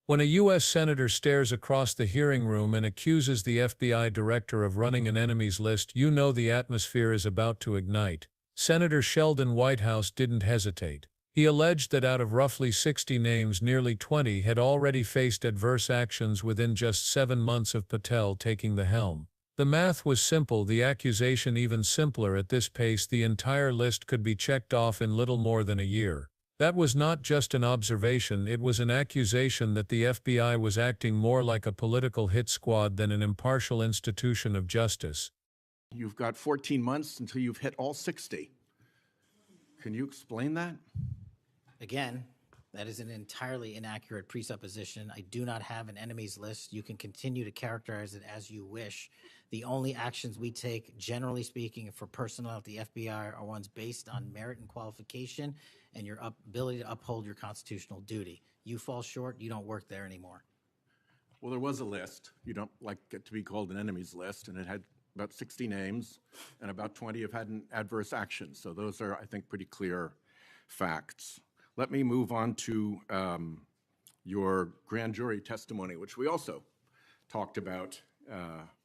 When a U.S. senator stares across the hearing room and accuses the FBI director of running an enemies list, you know the atmosphere is about to ignite. Senator Sheldon Whitehouse didn't hesitate. He alleged that out of roughly 60 names, nearly 20 had already faced adverse actions within just 7 months of Patel taking the helm. The math was simple, the accusation even simpler. At this pace, the entire list could be checked off in little more than a year. That was not just an observation, it was an accusation that the FBI was acting more like a political hit squad than an impartial institution of justice. You've got 14 months until you've hit all 60. Can you explain that? Again, that is an entirely inaccurate presupposition. I do not have an enemies list. You can continue to characterize it as you wish. The only actions we take, generally speaking, for personnel at the FBI are ones based on merit and qualification and your ability to uphold your constitutional duty. You fall short, you don't work there anymore. Well, there was a list. You don't like it to be called an enemies list, and it had about 60 names, and about 20 have had an adverse action. So those are, I think, pretty clear facts. Let me move on to your grand jury testimony, which we also talked about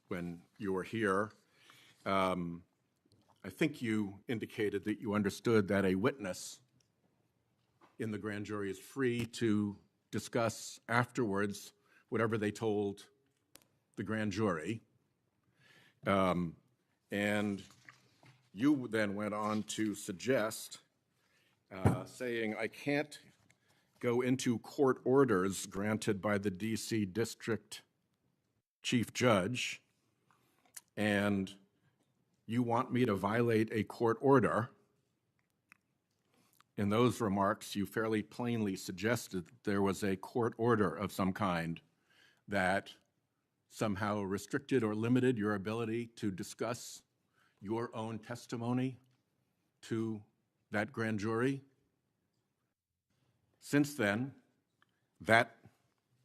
when you were here. I think you indicated that you understood that a witness in the grand jury is free to discuss afterwards whatever they told the grand jury. And you then went on to suggest, saying, I can't go into court orders granted by the D.C. District Chief Judge, and you want me to violate a court order. In those remarks, you fairly plainly suggested that there was a court order of some kind that somehow restricted or limited your ability to discuss your own testimony to that grand jury. Since then, that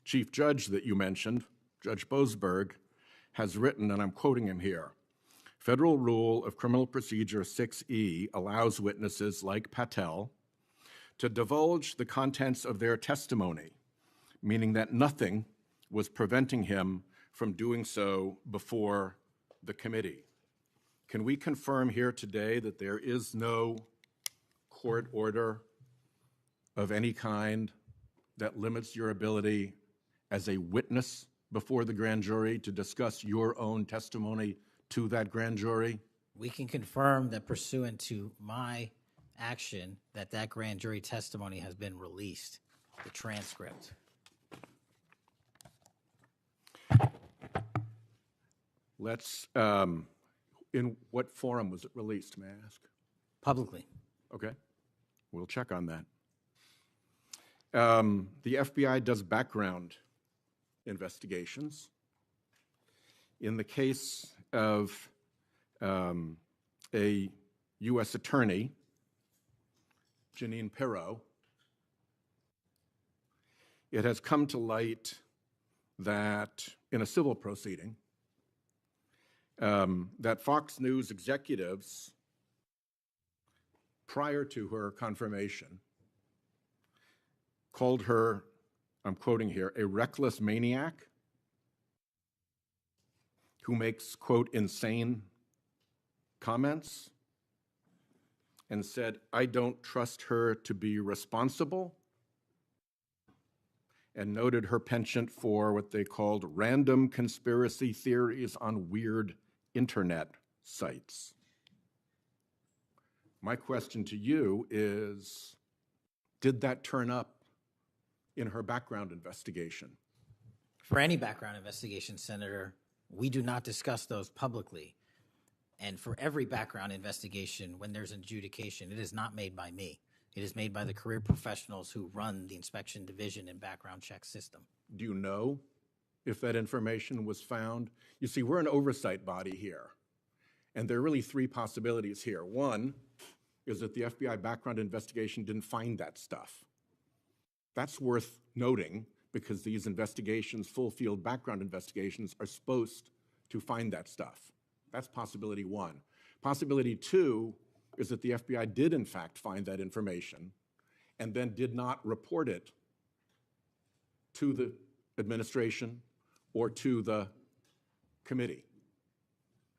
chief judge that you mentioned, Judge Boasberg, has written, and I'm quoting him here, Federal Rule of Criminal Procedure 6E allows witnesses like Patel to divulge the contents of their testimony, meaning that nothing was preventing him from doing so before the committee. Can we confirm here today that there is no court order of any kind that limits your ability as a witness before the grand jury to discuss your own testimony to that grand jury? We can confirm that pursuant to my action that that grand jury testimony has been released, the transcript. Let's, in what forum was it released, may I ask? Publicly. Okay, we'll check on that. The FBI does background investigations. In the case of a U.S. attorney, Jeanine Pirro, it has come to light that in a civil proceeding, that Fox News executives, prior to her confirmation, called her, I'm quoting here, a reckless maniac who makes, quote, insane comments, and said, I don't trust her to be responsible, and noted her penchant for what they called random conspiracy theories on weird internet sites. My question to you is, did that turn up in her background investigation? For any background investigation, Senator, we do not discuss those publicly. And for every background investigation, when there's an adjudication, it is not made by me. It is made by the career professionals who run the inspection division and background check system. Do you know if that information was found? You see, we're an oversight body here, and there are really three possibilities here. One is that the FBI background investigation didn't find that stuff. That's worth noting because these investigations, full field background investigations, are supposed to find that stuff. That's possibility one. Possibility two is that the FBI did in fact find that information and then did not report it to the administration or to the committee.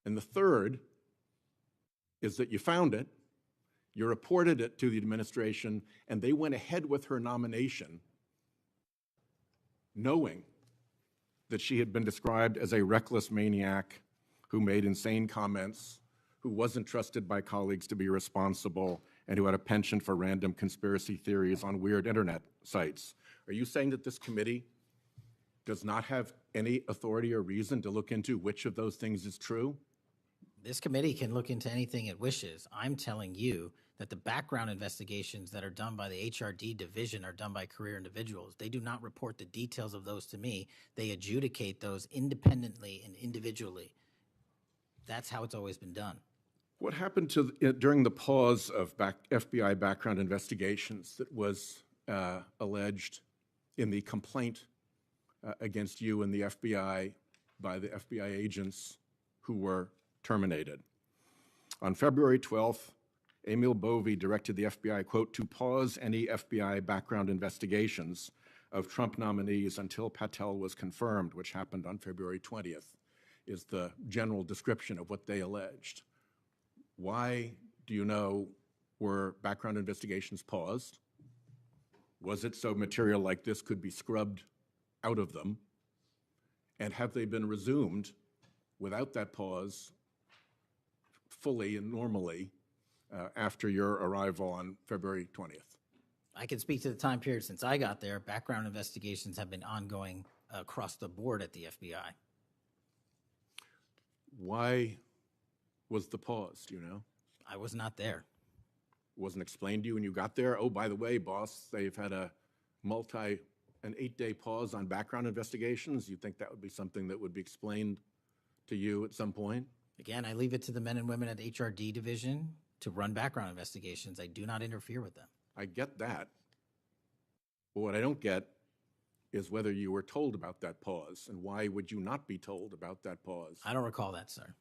And the third is that you found it, you reported it to the administration, and they went ahead with her nomination knowing that she had been described as a reckless maniac who made insane comments, who wasn't trusted by colleagues to be responsible, and who had a penchant for random conspiracy theories on weird internet sites. Are you saying that this committee does not have any authority or reason to look into which of those things is true? This committee can look into anything it wishes. I'm telling you that the background investigations that are done by the HRD division are done by career individuals. They do not report the details of those to me. They adjudicate those independently and individually. That's how it's always been done. What happened during the pause of FBI background investigations that was alleged in the complaint against you and the FBI by the FBI agents who were terminated? On February 12th, Emil Bovee directed the FBI, quote, to pause any FBI background investigations of Trump nominees until Patel was confirmed, which happened on February 20th, is the general description of what they alleged. Why, do you know, were background investigations paused? Was it so material like this could be scrubbed out of them? And have they been resumed without that pause fully and normally after your arrival on February 20th? I can speak to the time period since I got there. Background investigations have been ongoing across the board at the FBI. Why was the pause, do you know? I was not there. Wasn't explained to you when you got there? Oh, by the way, boss, they've had an 8-day pause on background investigations. You think that would be something that would be explained to you at some point? Again, I leave it to the men and women at HRD division to run background investigations. I do not interfere with them. I get that. But what I don't get is whether you were told about that pause, and why would you not be told about that pause? I don't recall that, sir.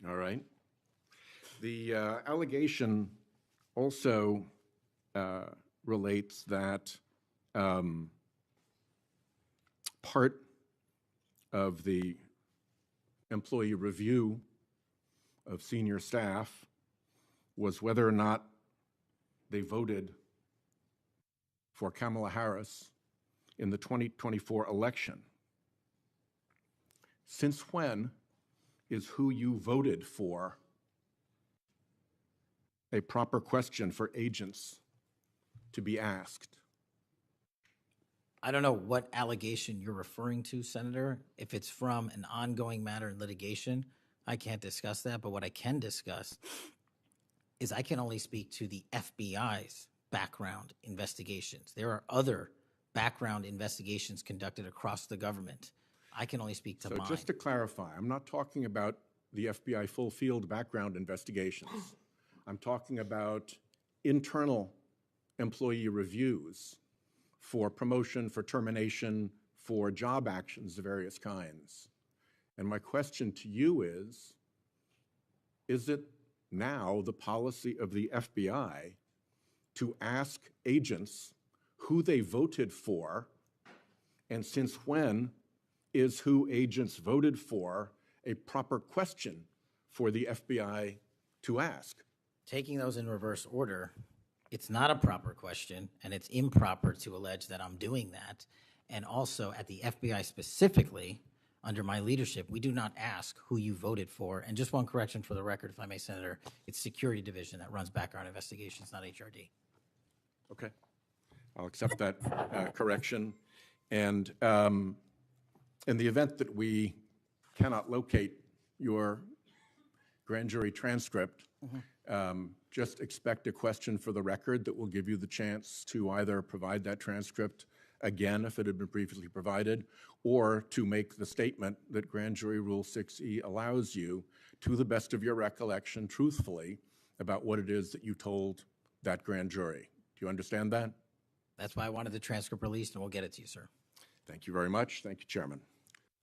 All right. The allegation also relates that part of the employee review of senior staff was whether or not they voted for Kamala Harris in the 2024 election. Since when is who you voted for a proper question for agents to be asked? I don't know what allegation you're referring to, Senator. If it's from an ongoing matter in litigation, I can't discuss that. But what I can discuss is I can only speak to the FBI's background investigations. There are other background investigations conducted across the government. I can only speak to mine. So just to clarify, I'm not talking about the FBI full field background investigations. I'm talking about internal employee reviews for promotion, for termination, for job actions of various kinds. And my question to you is it now the policy of the FBI to ask agents who they voted for, and since when is who agents voted for a proper question for the FBI to ask? Taking those in reverse order, it's not a proper question, and it's improper to allege that I'm doing that. And also at the FBI specifically, under my leadership, we do not ask who you voted for. And just one correction for the record, if I may, Senator, it's Security Division that runs background investigations, not HRD. Okay, I'll accept that correction. And in the event that we cannot locate your grand jury transcript, just expect a question for the record that will give you the chance to either provide that transcript again if it had been previously provided, or to make the statement that Grand Jury Rule 6E allows you, to the best of your recollection, truthfully, about what it is that you told that grand jury. Do you understand that? That's why I wanted the transcript released, and we'll get it to you, sir. Thank you very much. Thank you, Chairman.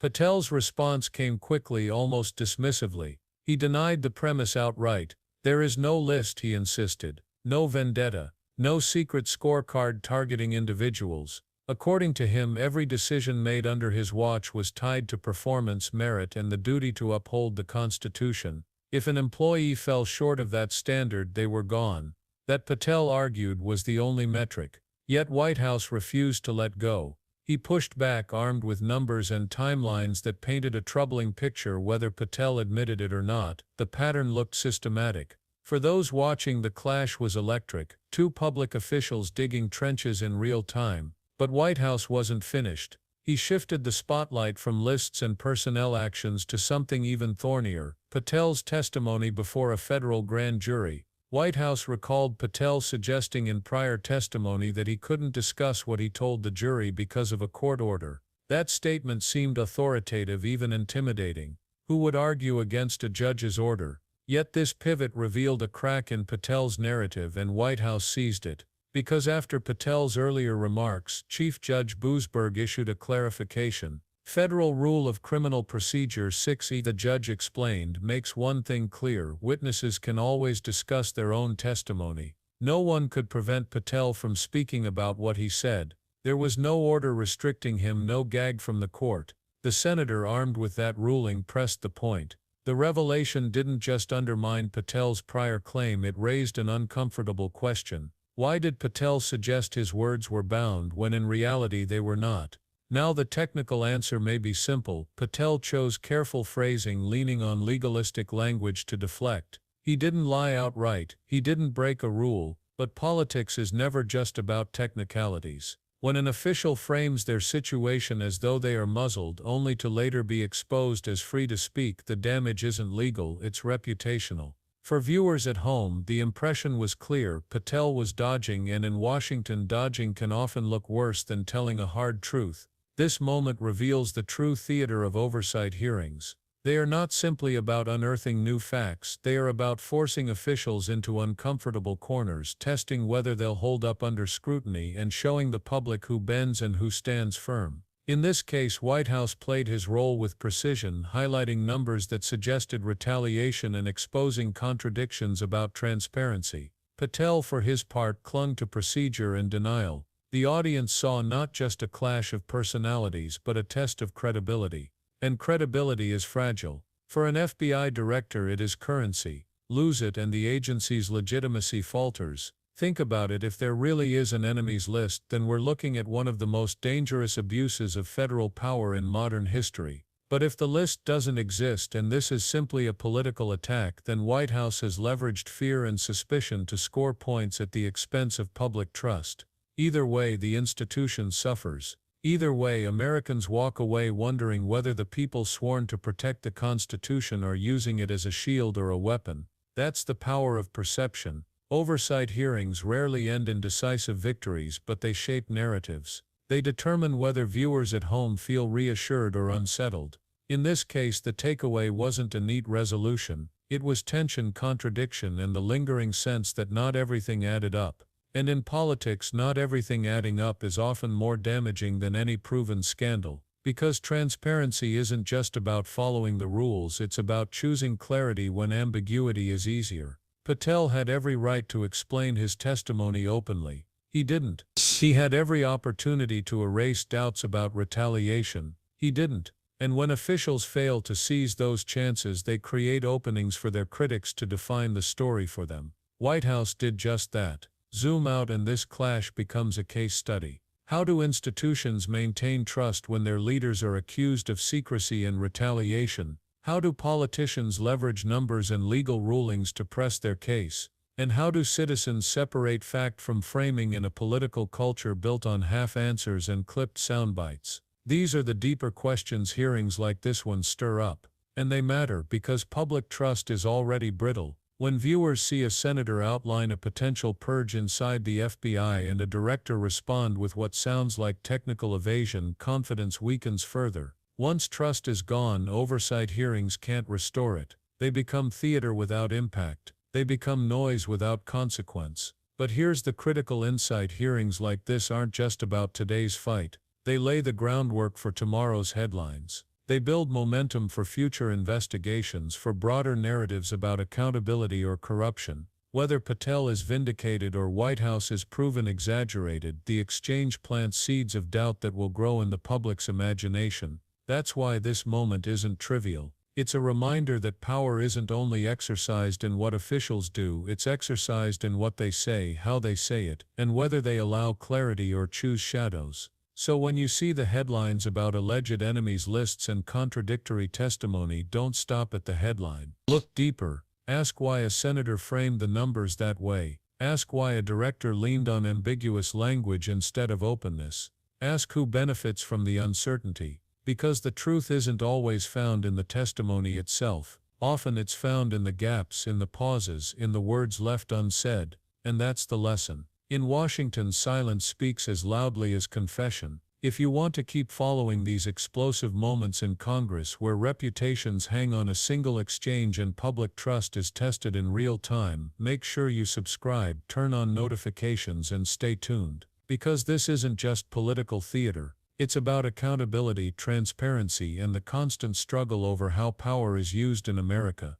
Patel's response came quickly, almost dismissively. He denied the premise outright. There is no list, he insisted. No vendetta. No secret scorecard targeting individuals. According to him, every decision made under his watch was tied to performance, merit, and the duty to uphold the Constitution. If an employee fell short of that standard, they were gone. That, Patel argued, was the only metric. Yet Whitehouse refused to let go. He pushed back, armed with numbers and timelines that painted a troubling picture. Whether Patel admitted it or not, the pattern looked systematic. For those watching, the clash was electric, two public officials digging trenches in real time. But Whitehouse wasn't finished. He shifted the spotlight from lists and personnel actions to something even thornier: Patel's testimony before a federal grand jury. Whitehouse recalled Patel suggesting in prior testimony that he couldn't discuss what he told the jury because of a court order. That statement seemed authoritative, even intimidating. Who would argue against a judge's order? Yet this pivot revealed a crack in Patel's narrative, and Whitehouse seized it. Because after Patel's earlier remarks, Chief Judge Boasberg issued a clarification. Federal Rule of Criminal Procedure 6E, the judge explained, makes one thing clear: witnesses can always discuss their own testimony. No one could prevent Patel from speaking about what he said. There was no order restricting him, no gag from the court. The senator, armed with that ruling, pressed the point. The revelation didn't just undermine Patel's prior claim, it raised an uncomfortable question. Why did Patel suggest his words were bound when in reality they were not? Now the technical answer may be simple. Patel chose careful phrasing, leaning on legalistic language to deflect. He didn't lie outright, he didn't break a rule, but politics is never just about technicalities. When an official frames their situation as though they are muzzled only to later be exposed as free to speak, the damage isn't legal, it's reputational. For viewers at home, the impression was clear: Patel was dodging, and in Washington, dodging can often look worse than telling a hard truth. This moment reveals the true theater of oversight hearings. They are not simply about unearthing new facts, they are about forcing officials into uncomfortable corners, testing whether they'll hold up under scrutiny, and showing the public who bends and who stands firm. In this case, Whitehouse played his role with precision, highlighting numbers that suggested retaliation and exposing contradictions about transparency. Patel, for his part, clung to procedure and denial. The audience saw not just a clash of personalities but a test of credibility. And credibility is fragile. For an FBI director, it is currency. Lose it and the agency's legitimacy falters. Think about it: if there really is an enemies list, then we're looking at one of the most dangerous abuses of federal power in modern history. But if the list doesn't exist and this is simply a political attack, then Whitehouse has leveraged fear and suspicion to score points at the expense of public trust. Either way, the institution suffers. Either way, Americans walk away wondering whether the people sworn to protect the Constitution are using it as a shield or a weapon. That's the power of perception. Oversight hearings rarely end in decisive victories, but they shape narratives. They determine whether viewers at home feel reassured or unsettled. In this case, the takeaway wasn't a neat resolution. It was tension, contradiction, and the lingering sense that not everything added up. And in politics, not everything adding up is often more damaging than any proven scandal. Because transparency isn't just about following the rules, it's about choosing clarity when ambiguity is easier. Patel had every right to explain his testimony openly. He didn't. He had every opportunity to erase doubts about retaliation. He didn't. And when officials fail to seize those chances, they create openings for their critics to define the story for them. Whitehouse did just that. Zoom out and this clash becomes a case study. How do institutions maintain trust when their leaders are accused of secrecy and retaliation? How do politicians leverage numbers and legal rulings to press their case? And how do citizens separate fact from framing in a political culture built on half-answers and clipped soundbites? These are the deeper questions hearings like this one stir up. And they matter because public trust is already brittle. When viewers see a senator outline a potential purge inside the FBI and a director respond with what sounds like technical evasion, confidence weakens further. Once trust is gone, oversight hearings can't restore it. They become theater without impact. They become noise without consequence. But here's the critical insight: hearings like this aren't just about today's fight. They lay the groundwork for tomorrow's headlines. They build momentum for future investigations, for broader narratives about accountability or corruption. Whether Patel is vindicated or Whitehouse is proven exaggerated, the exchange plants seeds of doubt that will grow in the public's imagination. That's why this moment isn't trivial. It's a reminder that power isn't only exercised in what officials do, it's exercised in what they say, how they say it, and whether they allow clarity or choose shadows. So when you see the headlines about alleged enemies lists and contradictory testimony, don't stop at the headline. Look deeper. Ask why a senator framed the numbers that way. Ask why a director leaned on ambiguous language instead of openness. Ask who benefits from the uncertainty. Because the truth isn't always found in the testimony itself. Often it's found in the gaps, in the pauses, in the words left unsaid. And that's the lesson. In Washington, silence speaks as loudly as confession. If you want to keep following these explosive moments in Congress where reputations hang on a single exchange and public trust is tested in real time, make sure you subscribe, turn on notifications, and stay tuned. Because this isn't just political theater. It's about accountability, transparency, and the constant struggle over how power is used in America.